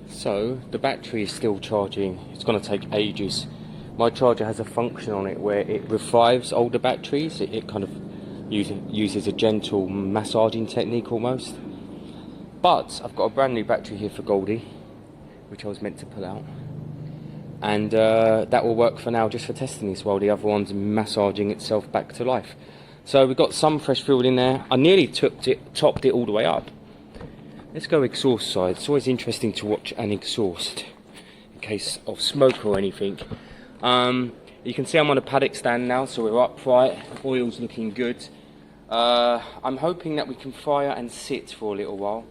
So the battery is still charging. It's going to take ages. My charger has a function on it where it revives older batteries. It kind of uses a gentle massaging technique almost. But I've got a brand new battery here for Goldie, which I was meant to pull out. And that will work for now, just for testing this, while the other one's massaging itself back to life. So we've got some fresh fuel in there. I nearly topped it all the way up. Let's go exhaust side. It's always interesting to watch an exhaust in case of smoke or anything. You can see I'm on a paddock stand now, so we're upright. Oil's looking good. I'm hoping that we can fire and sit for a little while.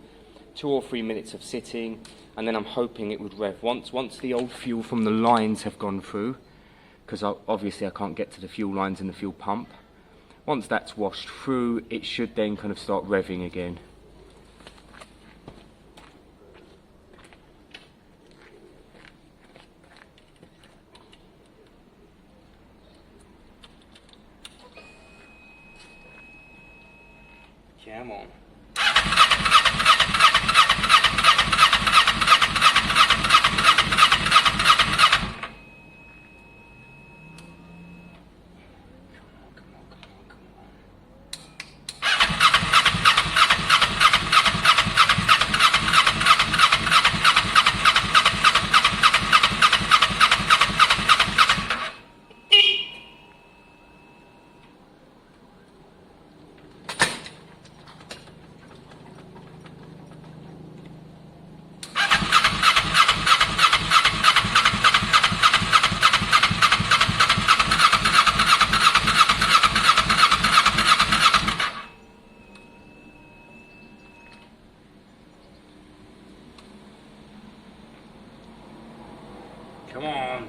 2 or 3 minutes of sitting, and then I'm hoping it would rev. Once the old fuel from the lines have gone through, because obviously I can't get to the fuel lines and the fuel pump. Once that's washed through, it should then kind of start revving again. Come on. Come on.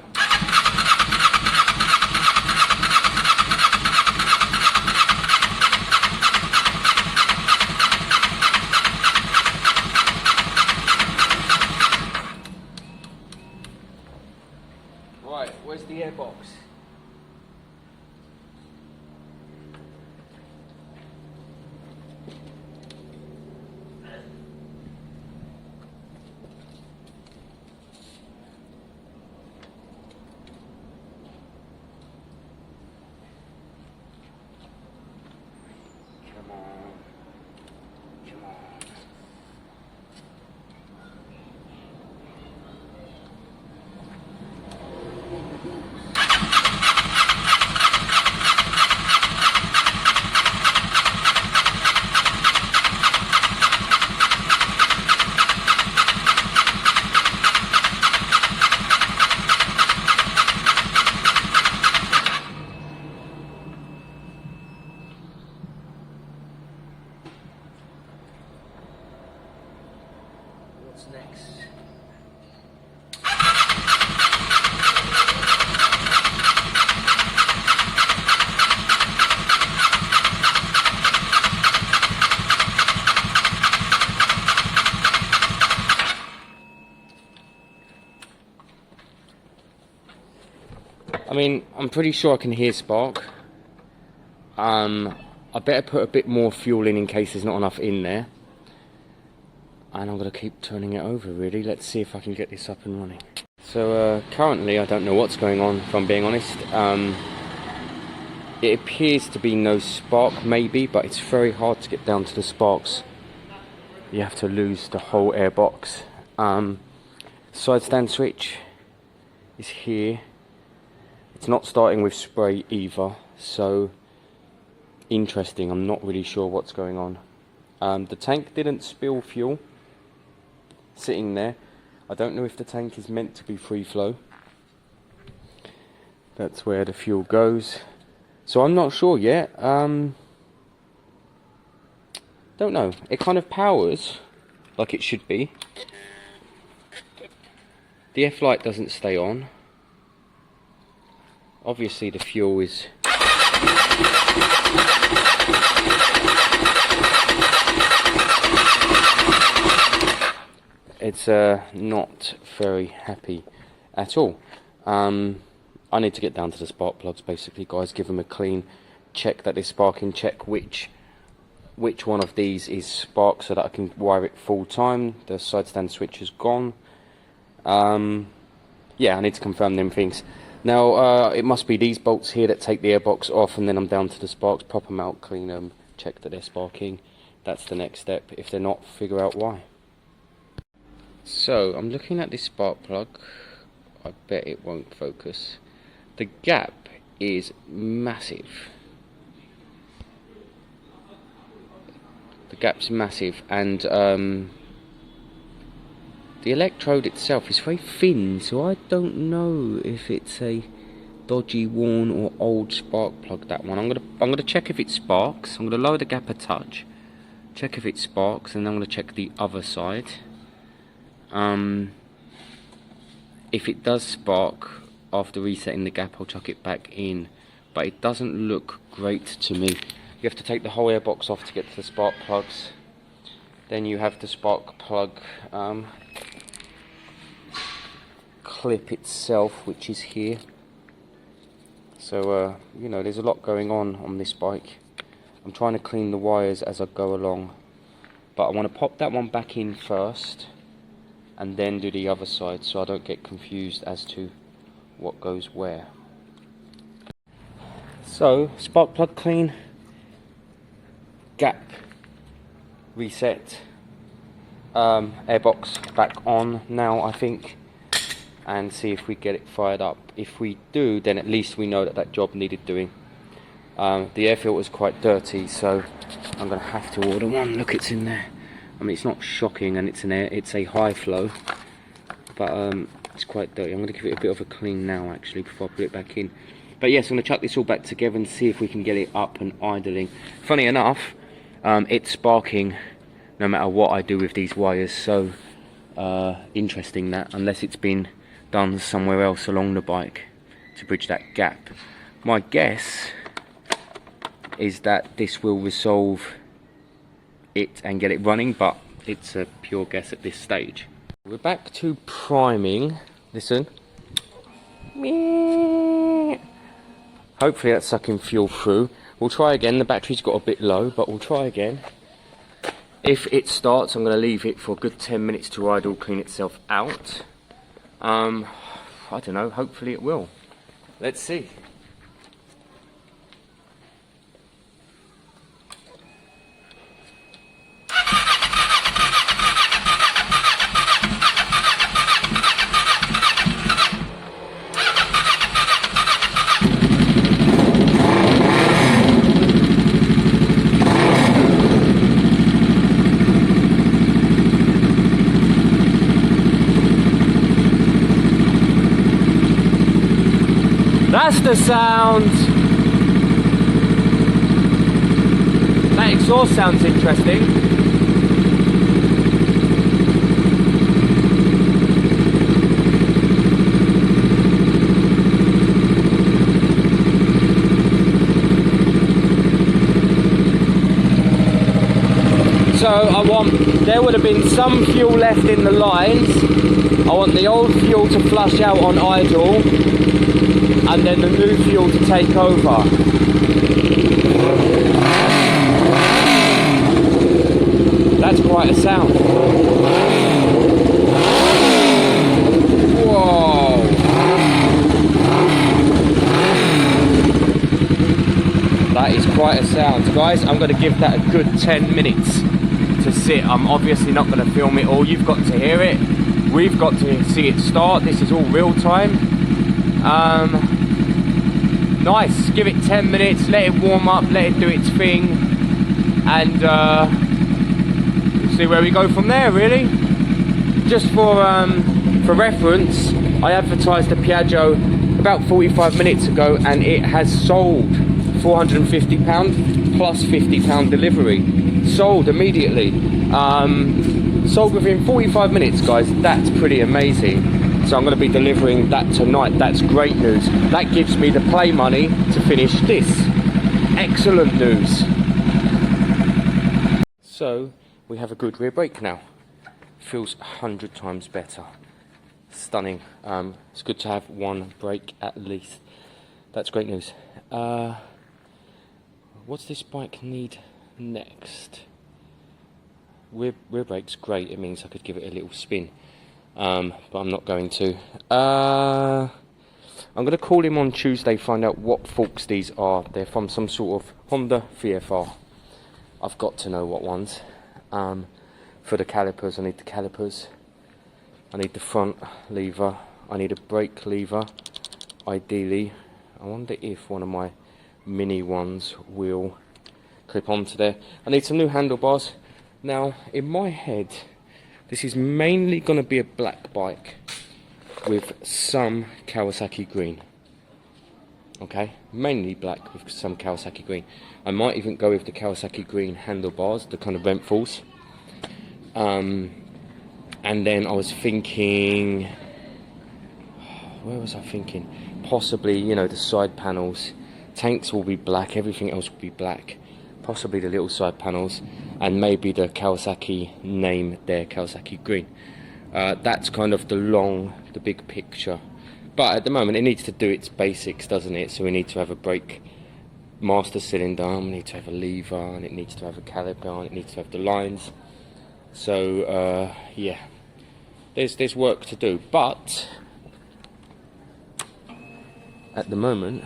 Right, where's the airbox? What's next? I mean, I'm pretty sure I can hear spark. I better put a bit more fuel in case there's not enough in there. And I'm going to keep turning it over, really. Let's see if I can get this up and running. So currently I don't know what's going on, if I'm being honest. It appears to be no spark, maybe, but it's very hard to get down to the sparks. You have to lose the whole airbox. Side stand switch is here. It's not starting with spray either, so interesting. I'm not really sure what's going on. The tank didn't spill fuel sitting there. I don't know if the tank is meant to be free flow. That's where the fuel goes. So I'm not sure yet. Don't know. It kind of powers like it should be. The F light doesn't stay on. Obviously the fuel is it's not very happy at all. I need to get down to the spark plugs basically, guys, give them a clean, check that they're sparking, check which one of these is spark so that I can wire it full time. The side stand switch is gone. Yeah, I need to confirm them things. Now, it must be these bolts here that take the airbox off, and then I'm down to the sparks. Pop them out, clean them, check that they're sparking. That's the next step. If they're not, figure out why. So, I'm looking at this spark plug. I bet it won't focus. The gap is massive. The gap's massive, and the electrode itself is very thin, so I don't know if it's a dodgy, worn, or old spark plug. That one. I'm gonna check if it sparks. I'm gonna lower the gap a touch, check if it sparks, and then I'm gonna check the other side. If it does spark after resetting the gap, I'll chuck it back in. But it doesn't look great to me. You have to take the whole airbox off to get to the spark plugs. Then you have the spark plug clip itself, which is here. So you know, there's a lot going on this bike. I'm trying to clean the wires as I go along, but I want to pop that one back in first and then do the other side, so I don't get confused as to what goes where. So, spark plug clean, gap reset, airbox back on now, I think, and see if we get it fired up. If we do, then at least we know that that job needed doing. The air filter is quite dirty, so I'm going to have to order one. Look, it's in there. I mean, it's not shocking, and it's a high flow, but it's quite dirty. I'm going to give it a bit of a clean now, actually, before I put it back in. But yes, I'm going to chuck this all back together and see if we can get it up and idling. Funny enough, it's sparking no matter what I do with these wires, so interesting that, unless it's been done somewhere else along the bike to bridge that gap. My guess is that this will resolve it and get it running, but it's a pure guess at this stage. We're back to priming. Listen. Hopefully that's sucking fuel through. We'll try again. The battery's got a bit low, but we'll try again. If it starts, I'm going to leave it for a good 10 minutes to idle, clean itself out. I don't know, hopefully it will. Let's see. That's the sound. That exhaust sounds interesting. So there would have been some fuel left in the lines. I want the old fuel to flush out on idle, and then the new fuel to take over. That's quite a sound. Whoa! That is quite a sound. Guys, I'm going to give that a good 10 minutes to sit. I'm obviously not going to film it all. You've got to hear it. We've got to see it start. This is all real time. Nice, give it 10 minutes, let it warm up, let it do its thing, and see where we go from there, really. Just for reference, I advertised the Piaggio about 45 minutes ago, and it has sold £450 plus £50 delivery. Sold immediately. Sold within 45 minutes, guys. That's pretty amazing. So I'm going to be delivering that tonight. That's great news. That gives me the play money to finish this. Excellent news. So we have a good rear brake now. Feels 100 times better. Stunning. It's good to have one brake at least. That's great news. What's this bike need next? Rear brake's great. It means I could give it a little spin. but I'm not going to. I'm going to call him on Tuesday, find out what forks these are. They're from some sort of Honda VFR. I've got to know what ones. For the calipers, I need the calipers. I need the front lever. I need a brake lever. Ideally, I wonder if one of my mini ones will clip onto there. I need some new handlebars. Now, in my head, this is mainly going to be a black bike with some Kawasaki green. Okay, mainly black with some Kawasaki green. I might even go with the Kawasaki green handlebars, the kind of Renthals. And then I was thinking, where was I thinking? Possibly, you know, the side panels. Tanks will be black, everything else will be black. Possibly the little side panels, and maybe the Kawasaki name there, Kawasaki green. That's kind of the big picture. But at the moment, it needs to do its basics, doesn't it? So we need to have a brake master cylinder, we need to have a lever, and it needs to have a caliper, and it needs to have the lines. So yeah, there's work to do. But at the moment,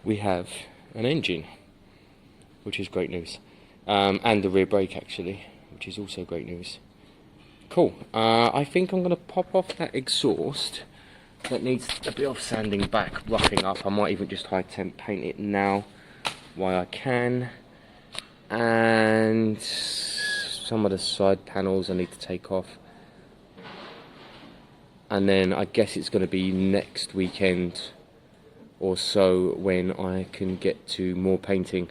we have an engine, which is great news, and the rear brake actually, which is also great news. Cool. I think I'm going to pop off that exhaust. That needs a bit of sanding back, roughing up. I might even just high temp paint it now while I can. And some of the side panels I need to take off. And then I guess it's going to be next weekend or so when I can get to more painting,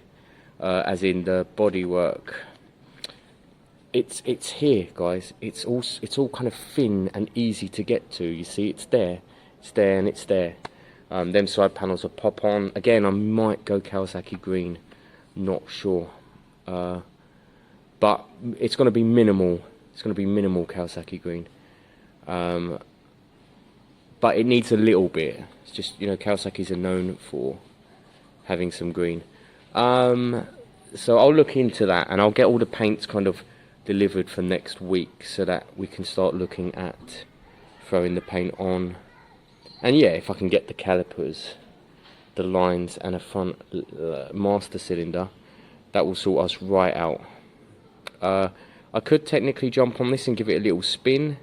as in the bodywork. It's here, guys. It's all kind of thin and easy to get to. You see, it's there, and it's there. Them side panels will pop on. Again, I might go Kawasaki green, not sure. But it's going to be minimal. It's going to be minimal Kawasaki green. But it needs a little bit. It's just, you know, Kawasaki's are known for having some green. So I'll look into that, and I'll get all the paints kind of delivered for next week so that we can start looking at throwing the paint on. And yeah, if I can get the calipers, the lines, and a front master cylinder, that will sort us right out. I could technically jump on this and give it a little spin.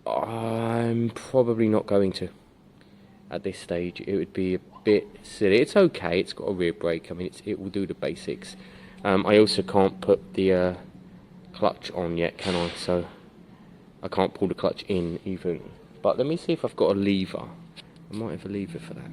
I'm probably not going to at this stage. It would be a bit silly. It's okay, it's got a rear brake. I mean, it will do the basics. I also can't put the clutch on yet, can I? So I can't pull the clutch in even. But let me see if I've got a lever. I might have a lever for that.